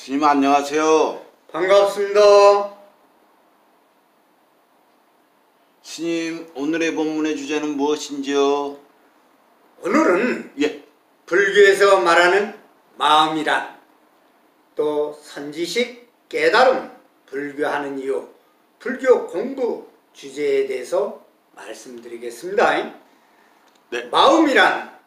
스님 안녕하세요. 반갑습니다. 스님 오늘의 본문의 주제는 무엇인지요? 오늘은 예. 불교에서 말하는 마음이란, 또 선지식, 깨달음, 불교하는 이유, 불교 공부 주제에 대해서 말씀드리겠습니다. 네. 마음이란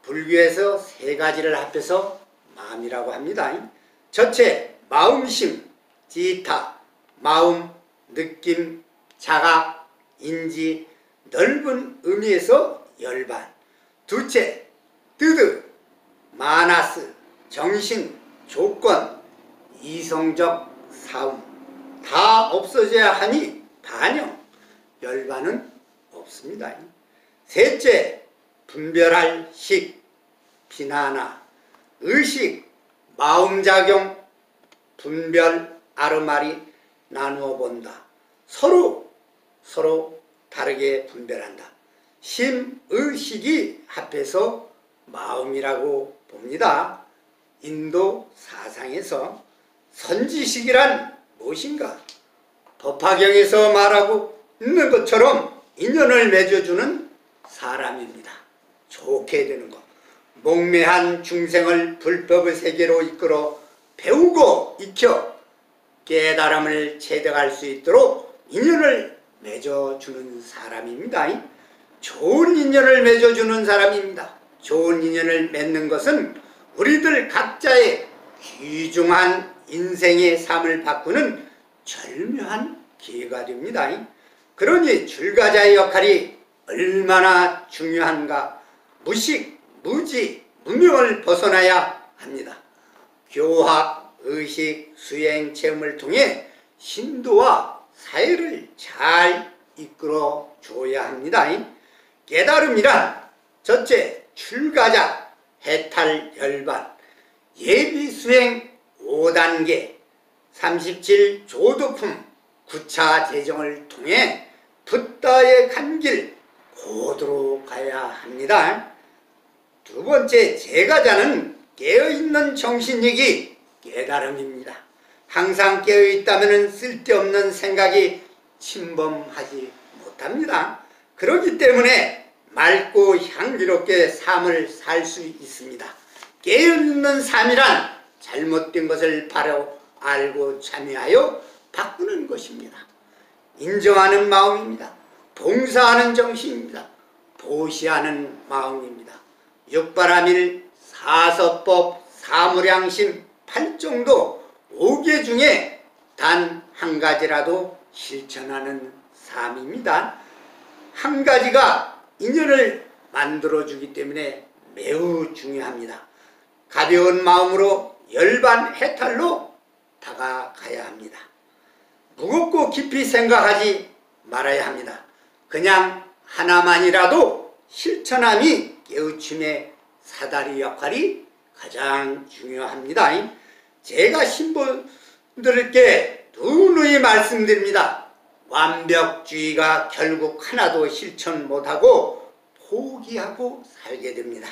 불교에서 세 가지를 합해서 마음이라고 합니다. 첫째, 마음심, 지타, 마음, 느낌, 자각, 인지, 넓은 의미에서 열반. 둘째, 뜨드, 마나스, 정신, 조건, 이성적 사움. 다 없어져야 하니 반영, 열반은 없습니다. 셋째, 분별할 식, 비나나, 의식, 마음작용, 분별, 아르마리 나누어 본다. 서로 다르게 분별한다. 심의식이 합해서 마음이라고 봅니다. 인도 사상에서 선지식이란 무엇인가? 법화경에서 말하고 있는 것처럼 인연을 맺어주는 사람입니다. 좋게 되는 것. 목매한 중생을 불법의 세계로 이끌어 배우고 익혀 깨달음을 체득할 수 있도록 인연을 맺어주는 사람입니다. 좋은 인연을 맺어주는 사람입니다. 좋은 인연을 맺는 것은 우리들 각자의 귀중한 인생의 삶을 바꾸는 절묘한 기회가 됩니다. 그러니 출가자의 역할이 얼마나 중요한가. 무식, 무지, 무명을 벗어나야 합니다. 교학, 의식, 수행, 체험을 통해 신도와 사회를 잘 이끌어 줘야 합니다. 깨달음이란 첫째, 출가자, 해탈, 열반, 예비 수행 5단계, 37 조도품, 9차 재정을 통해 붓다의 간 길 고도로 가야 합니다. 두 번째, 제가자는 깨어있는 정신력이 깨달음입니다. 항상 깨어있다면 쓸데없는 생각이 침범하지 못합니다. 그렇기 때문에 맑고 향기롭게 삶을 살 수 있습니다. 깨어있는 삶이란 잘못된 것을 바로 알고 참여하여 바꾸는 것입니다. 인정하는 마음입니다. 봉사하는 정신입니다. 보시하는 마음입니다. 육바라밀, 사서법, 사무량심, 팔정도 5개 중에 단 한 가지라도 실천하는 삶입니다. 한 가지가 인연을 만들어주기 때문에 매우 중요합니다. 가벼운 마음으로 열반 해탈로 다가가야 합니다. 무겁고 깊이 생각하지 말아야 합니다. 그냥 하나만이라도 실천함이 깨우침의 사다리 역할이 가장 중요합니다. 제가 신부들께 누누이 말씀드립니다. 완벽주의가 결국 하나도 실천 못하고 포기하고 살게 됩니다.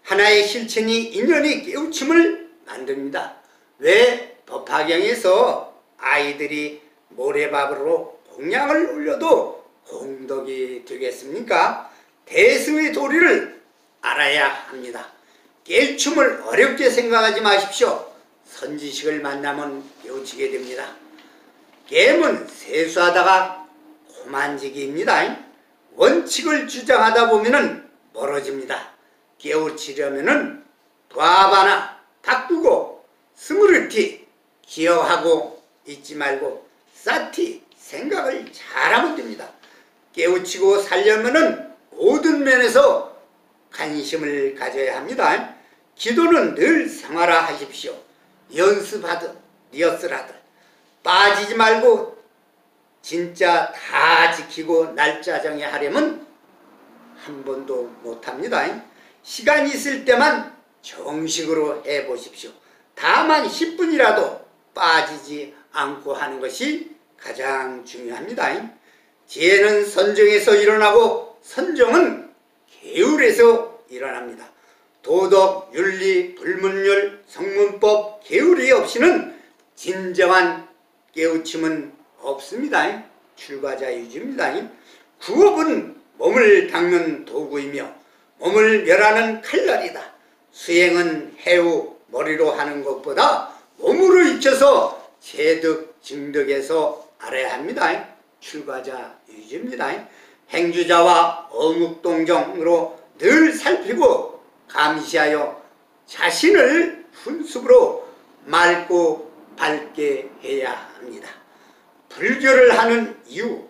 하나의 실천이 인연이 깨우침을 만듭니다. 왜 법화경에서 아이들이 모래밥으로 공양을 올려도 공덕이 되겠습니까? 대승의 도리를 알아야 합니다. 깨우침을 어렵게 생각하지 마십시오. 선지식을 만나면 깨우치게 됩니다. 깨문 세수하다가 고만지기입니다. 원칙을 주장하다 보면 멀어집니다. 깨우치려면 바바나 바꾸고 스무르티 기억하고 잊지 말고 사티 생각을 잘하면 됩니다. 깨우치고 살려면 모든 면에서 관심을 가져야 합니다. 기도는 늘 생활화하십시오. 연습하듯 리허설하듯 빠지지 말고 진짜 다 지키고 날짜 정해 하려면 한 번도 못합니다. 시간 있을 때만 정식으로 해보십시오. 다만 10분이라도 빠지지 않고 하는 것이 가장 중요합니다. 지혜는 선정에서 일어나고 선정은 계율에서 일어납니다. 도덕, 윤리, 불문율, 성문법, 게으리 없이는 진정한 깨우침은 없습니다. 출가자유지입니다. 구업은 몸을 닦는 도구이며 몸을 멸하는 칼날이다. 수행은 해우 머리로 하는 것보다 몸으로 익혀서 재득 증득해서 알아야 합니다. 출가자유지입니다. 행주자와 어묵동정으로 늘 살피고 감시하여 자신을 훈습으로 맑고 밝게 해야 합니다. 불교를 하는 이유,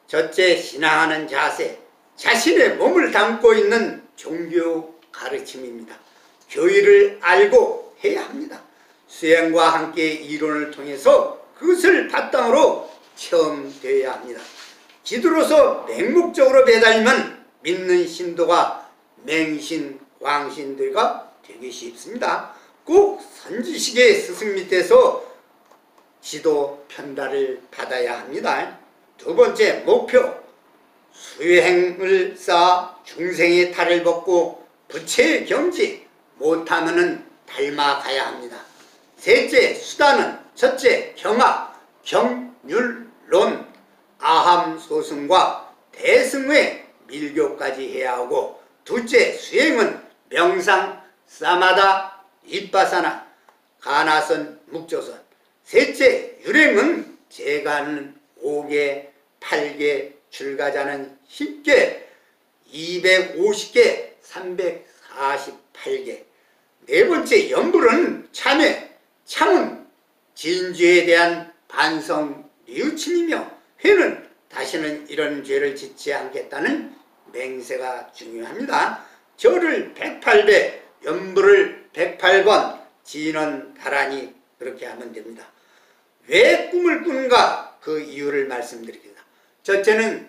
첫째 신앙하는 자세, 자신의 몸을 담고 있는 종교 가르침입니다. 교의를 알고 해야 합니다. 수행과 함께 이론을 통해서 그것을 바탕으로 체험되어야 합니다. 기도로서 맹목적으로 매달리면 믿는 신도가 맹신, 광신도가 되기 쉽습니다. 꼭 선지식의 스승 밑에서 지도 편달을 받아야 합니다. 두 번째 목표, 수행을 쌓아 중생의 탈을 벗고 부처의 경지, 못하면은 닮아가야 합니다. 셋째 수단은 첫째 경악, 경률론, 아함소승과 대승의 밀교까지 해야 하고, 둘째 수행은 명상, 사마다, 윗바사나, 가나선, 묵조선. 셋째 유행은 제가는 5개, 8개, 출가자는 10개, 250개, 348개. 네 번째 염불은 참회, 참은 진죄에 대한 반성, 뉘우침이며, 회는 다시는 이런 죄를 짓지 않겠다는 맹세가 중요합니다. 절을 108배, 염불을 108번, 진언 다라니 그렇게 하면 됩니다. 왜 꿈을 꾸는가? 그 이유를 말씀드리겠습니다. 첫째는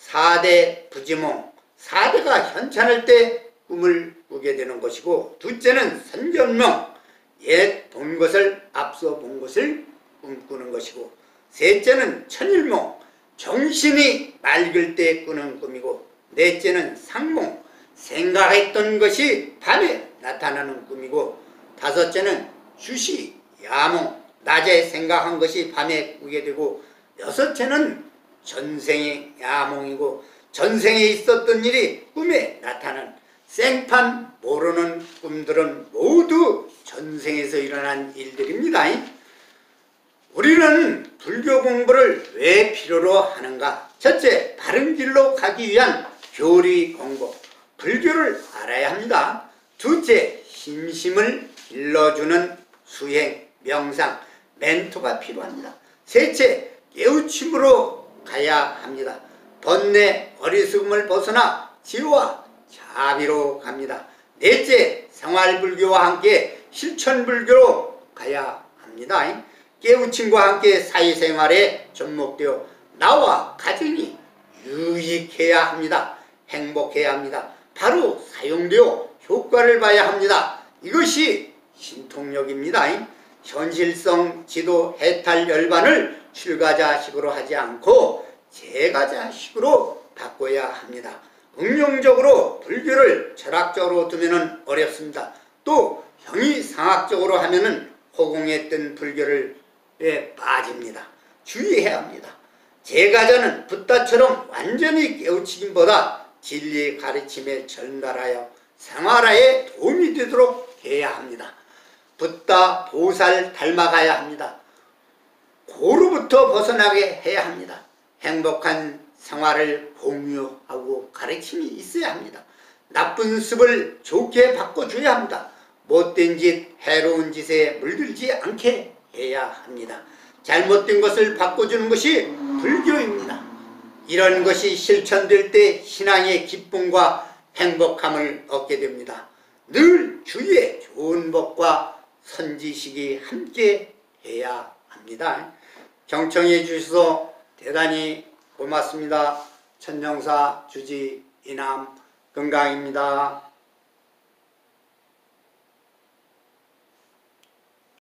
4대 부지몽, 4대가 현찬할 때 꿈을 꾸게 되는 것이고, 둘째는 선견명, 옛 본 것을 앞서 본 것을 꿈꾸는 것이고, 셋째는 천일몽, 정신이 맑을 때 꾸는 꿈이고, 넷째는 상몽, 생각했던 것이 밤에 나타나는 꿈이고, 다섯째는 주시, 야몽, 낮에 생각한 것이 밤에 꾸게 되고, 여섯째는 전생의 야몽이고, 전생에 있었던 일이 꿈에 나타난 생판 모르는 꿈들은 모두 전생에서 일어난 일들입니다. 우리는 불교 공부를 왜 필요로 하는가? 첫째, 바른 길로 가기 위한 교리 공부, 불교를 알아야 합니다. 둘째, 심심을 길러주는 수행, 명상, 멘토가 필요합니다. 셋째, 깨우침으로 가야 합니다. 번뇌, 어리석음을 벗어나 지혜와 자비로 갑니다. 넷째, 생활불교와 함께 실천불교로 가야 합니다. 깨우침과 함께 사회생활에 접목되어 나와 가정이 유익해야 합니다. 행복해야 합니다. 바로 사용되어 효과를 봐야 합니다. 이것이 신통력입니다. 현실성 지도 해탈 열반을 출가자식으로 하지 않고 제가자식으로 바꿔야 합니다. 응용적으로 불교를 철학적으로 두면 어렵습니다. 또 형이상학적으로 하면 허공했던 불교를 빠집니다. 주의해야 합니다. 제가자는 붓다처럼 완전히 깨우치기보다 진리 가르침에 전달하여 생활화에 도움이 되도록 해야 합니다. 붓다 보살 닮아가야 합니다. 고로부터 벗어나게 해야 합니다. 행복한 생활을 공유하고 가르침이 있어야 합니다. 나쁜 습을 좋게 바꿔줘야 합니다. 못된 짓, 해로운 짓에 물들지 않게 해야 합니다. 잘못된 것을 바꿔주는 것이 불교입니다. 이런 것이 실천될 때 신앙의 기쁨과 행복함을 얻게 됩니다. 늘 주위에 좋은 법과 선지식이 함께 해야 합니다. 경청해 주셔서 대단히 고맙습니다. 천정사 주지 이남 건강입니다.